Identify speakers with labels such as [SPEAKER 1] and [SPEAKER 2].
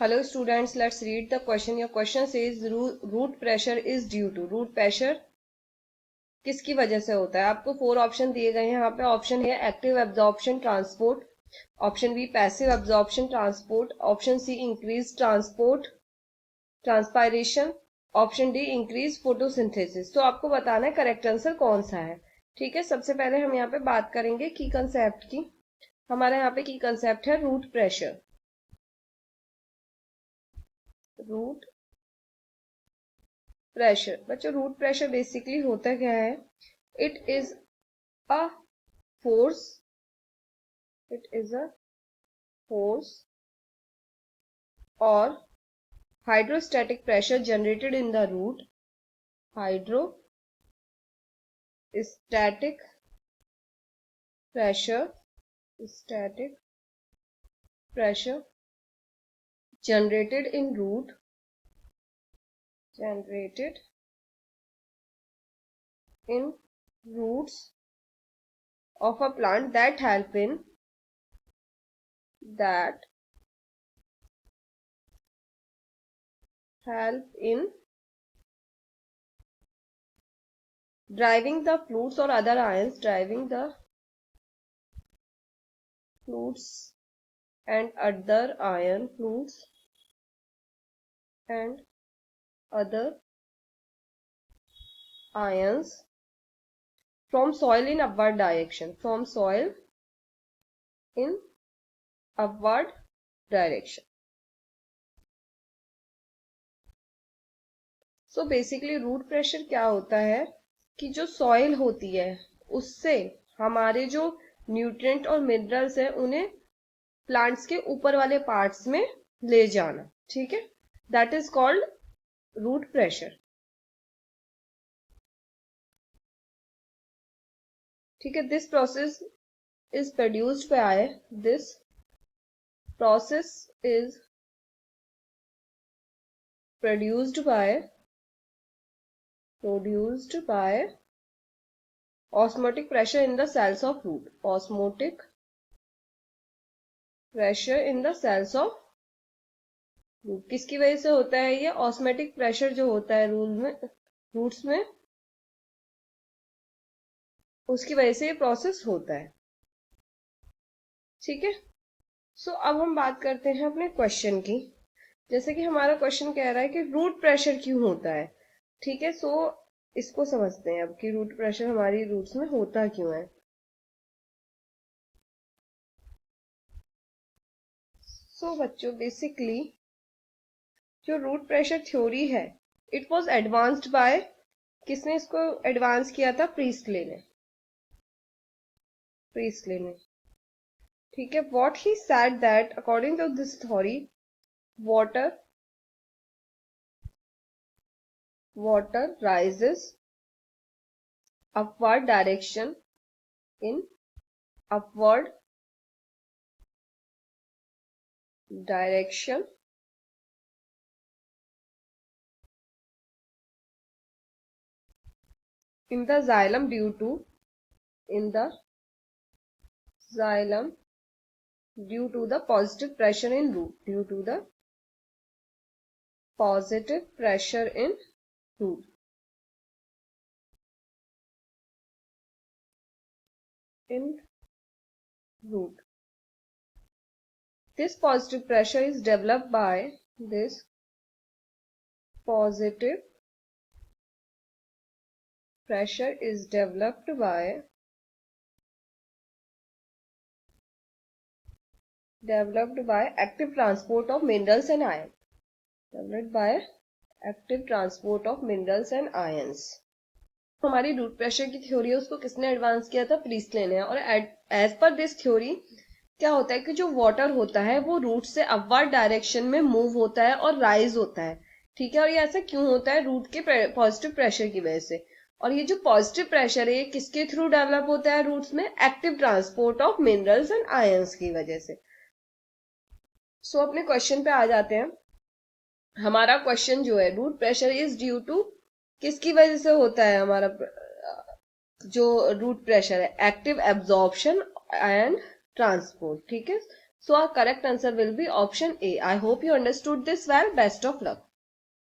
[SPEAKER 1] Hello students, let's read the question. Your question says root pressure is due to. root pressure किसकी वजह से होता है? आपको 4 ऑप्शन दिए गए हैं यहाँ पे. ऑप्शन है active absorption transport, option B passive absorption transport, option C increase transport transpiration, option D increase photosynthesis. तो आपको बताना है करेक्ट आंसर कौन सा है. ठीक है, सबसे पहले हम यहाँ पे बात करेंगे की कंसेप्ट की. हमारे यहाँ पे की कंसेप्ट है रूट प्रेशर. रूट प्रेशर बच्चों, रूट प्रेशर बेसिकली होता क्या है? It is a force, it is a force और hydrostatic pressure generated in the root. Hydrostatic pressure, static pressure generated in root, generated in roots of a plant that help in driving the fluids or other ions, driving the fluids and other ion fluids and other ions from soil in upward direction, from soil in upward direction. So basically root pressure क्या होता है कि जो soil होती है उससे हमारे जो न्यूट्रिएंट और मिनरल्स हैं उन्हें प्लांट्स के ऊपर वाले पार्ट्स में ले जाना. ठीक है, that is called root pressure. ठीक है, this process is produced by osmotic pressure in the cells of root. Osmotic pressure in the cells of root. किसकी वजह से होता है ये ऑस्मेटिक प्रेशर जो होता है रूट्स में, उसकी वजह से ये प्रोसेस होता है. ठीक है, सो अब हम बात करते हैं अपने क्वेश्चन की. जैसे कि हमारा क्वेश्चन कह रहा है कि रूट प्रेशर क्यों होता है. ठीक है, सो इसको समझते हैं अब कि रूट प्रेशर हमारी रूट्स में होता क्यों है. सो बच्चों, बेसिकली जो रूट प्रेशर थ्योरी है, इट वाज एडवांस्ड बाय, किसने इसको एडवांस किया था? प्रीस्टले ने. ठीक है, what he said that according to this theory water rises upward direction in upward direction in the xylem due to the positive pressure in root, due to the positive pressure in root. This positive pressure is developed by active transport of minerals and ions. हमारी root pressure की theory है उसको किसने advance किया था? Priestley ने. और as per this theory क्या होता है कि जो वाटर होता है वो रूट से अपवर्ड डायरेक्शन में मूव होता है और राइज होता है. ठीक है, और ये ऐसा क्यों होता है? रूट के पॉजिटिव प्रेशर की वजह से. और ये जो पॉजिटिव प्रेशर है ये किसके थ्रू डेवलप होता है रूट्स में? Active transport of minerals and ions की वजह से. सो अपने क्वेश्चन पे आ जाते हैं. हमारा क्वेश्चन जो है, root pressure is due to, किसकी वजह से होता है हमारा जो रूट प्रेशर है? Active absorption and transport. ठीक है, So our correct answer will be option A. I hope you understood this well. Best of luck.